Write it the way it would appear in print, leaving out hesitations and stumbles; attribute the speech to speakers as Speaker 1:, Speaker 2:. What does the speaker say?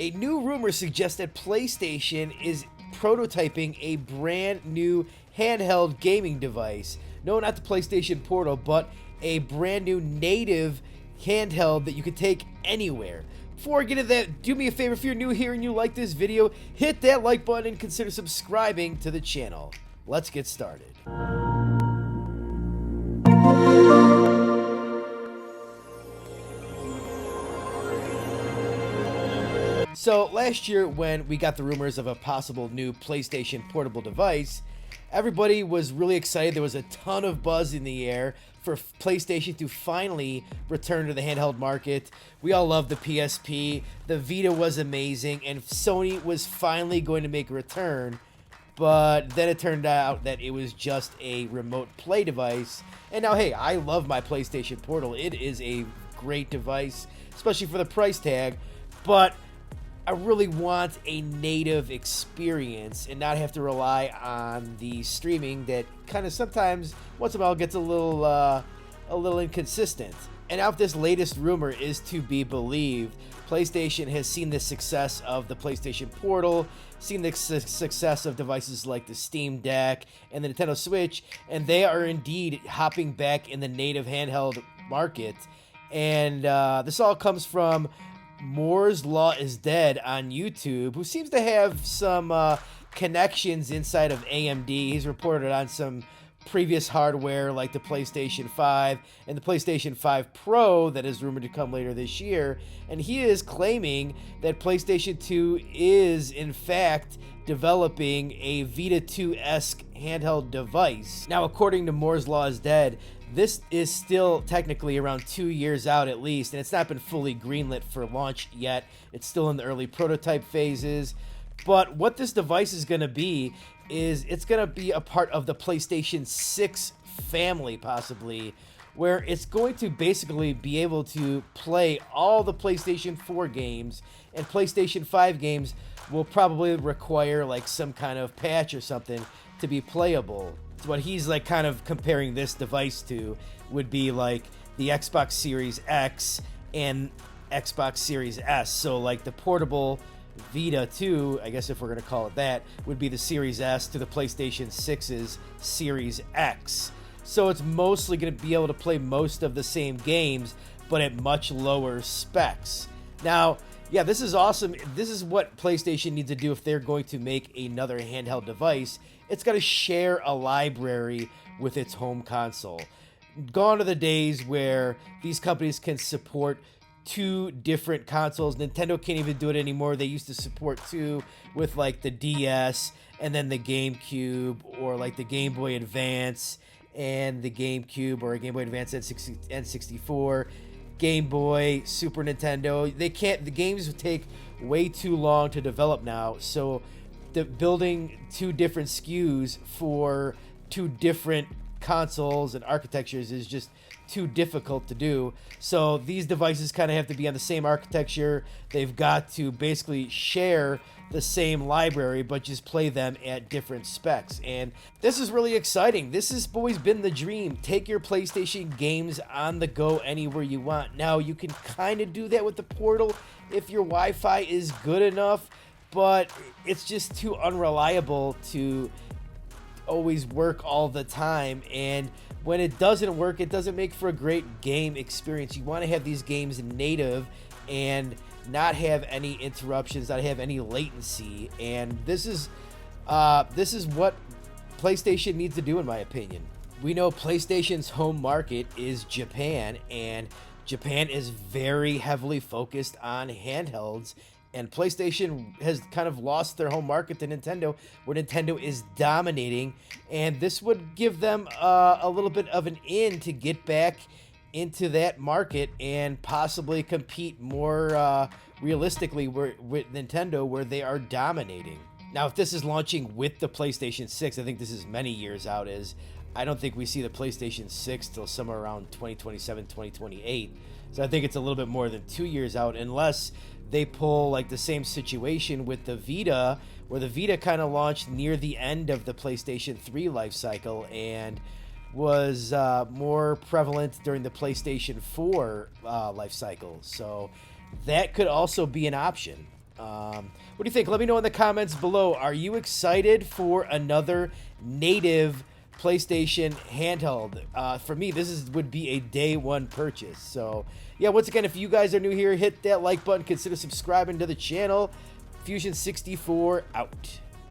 Speaker 1: A new rumor suggests that PlayStation is prototyping a brand new handheld gaming device. No, not the PlayStation Portal, but a brand new native handheld that you can take anywhere. Before I get into that, do me a favor, if you're new here and you like this video, hit that like button and consider subscribing to the channel. Let's get started. So last year when we got the rumors of a possible new PlayStation portable device, everybody was really excited. There was a ton of buzz in the air for PlayStation to finally return to the handheld market. We all love the PSP. The Vita was amazing, and Sony was finally going to make a return. But then it turned out that it was just a remote play device. And now, hey, I love my PlayStation Portal. It is a great device, especially for the price tag. But I really want a native experience and not have to rely on the streaming that kind of sometimes, once in a while, gets a little inconsistent. And now, if this latest rumor is to be believed, PlayStation has seen the success of the PlayStation Portal, seen the success of devices like the Steam Deck and the Nintendo Switch, and they are indeed hopping back in the native handheld market. And this all comes from Moore's Law is Dead on YouTube, who seems to have some connections inside of AMD. He's reported on some previous hardware like the PlayStation 5 and the PlayStation 5 Pro that is rumored to come later this year, and he is claiming that PlayStation 2 is in fact developing a Vita 2-esque handheld device. Now, according to Moore's Law is Dead, this is still technically around 2 years out at least, and it's not been fully greenlit for launch yet. It's still in the early prototype phases. But what this device is going to be is it's going to be a part of the PlayStation 6 family, possibly, where it's going to basically be able to play all the PlayStation 4 games, and PlayStation 5 games will probably require like some kind of patch or something to be playable. So what he's like kind of comparing this device to would be like the Xbox Series X and Xbox Series S. So like the portable Vita 2, I guess if we're going to call it that, would be the Series S to the PlayStation 6's Series X. So it's mostly going to be able to play most of the same games, but at much lower specs. Now, yeah, this is awesome. This is what PlayStation needs to do if they're going to make another handheld device. It's got to share a library with its home console. Gone are the days where these companies can support two different consoles. Nintendo can't even do it anymore. They used to support two with like the DS and then the GameCube, or like the Game Boy Advance and the GameCube, or a Game Boy Advance N64, Game Boy, Super Nintendo. They can't, the games take way too long to develop now, so building two different SKUs for two different consoles and architectures is just too difficult to do. So these devices kind of have to be on the same architecture. They've got to basically share the same library, but just play them at different specs. And this is really exciting. This has always been the dream. Take your PlayStation games on the go anywhere you want. Now, you can kind of do that with the Portal if your Wi-Fi is good enough, but it's just too unreliable to always work all the time. And when it doesn't work, it doesn't make for a great game experience. You want to have these games native and not have any interruptions, not have any latency. And this is what PlayStation needs to do, in my opinion. We know PlayStation's home market is Japan, and Japan is very heavily focused on handhelds. And PlayStation has kind of lost their home market to Nintendo, where Nintendo is dominating. And this would give them a little bit of an in to get back into that market and possibly compete more realistically with Nintendo, where they are dominating. Now, if this is launching with the PlayStation 6, I think this is many years out, as I don't think we see the PlayStation 6 till somewhere around 2027, 2028. So I think it's a little bit more than 2 years out, unless they pull like the same situation with the Vita, where the Vita kind of launched near the end of the PlayStation 3 life cycle and was more prevalent during the PlayStation 4 life cycle. So that could also be an option. What do you think? Let me know in the comments below. Are you excited for another native PlayStation handheld? For me, this would be a day one purchase. So yeah, once again, if you guys are new here, hit that like button, consider subscribing to the channel. Fusion 64 out.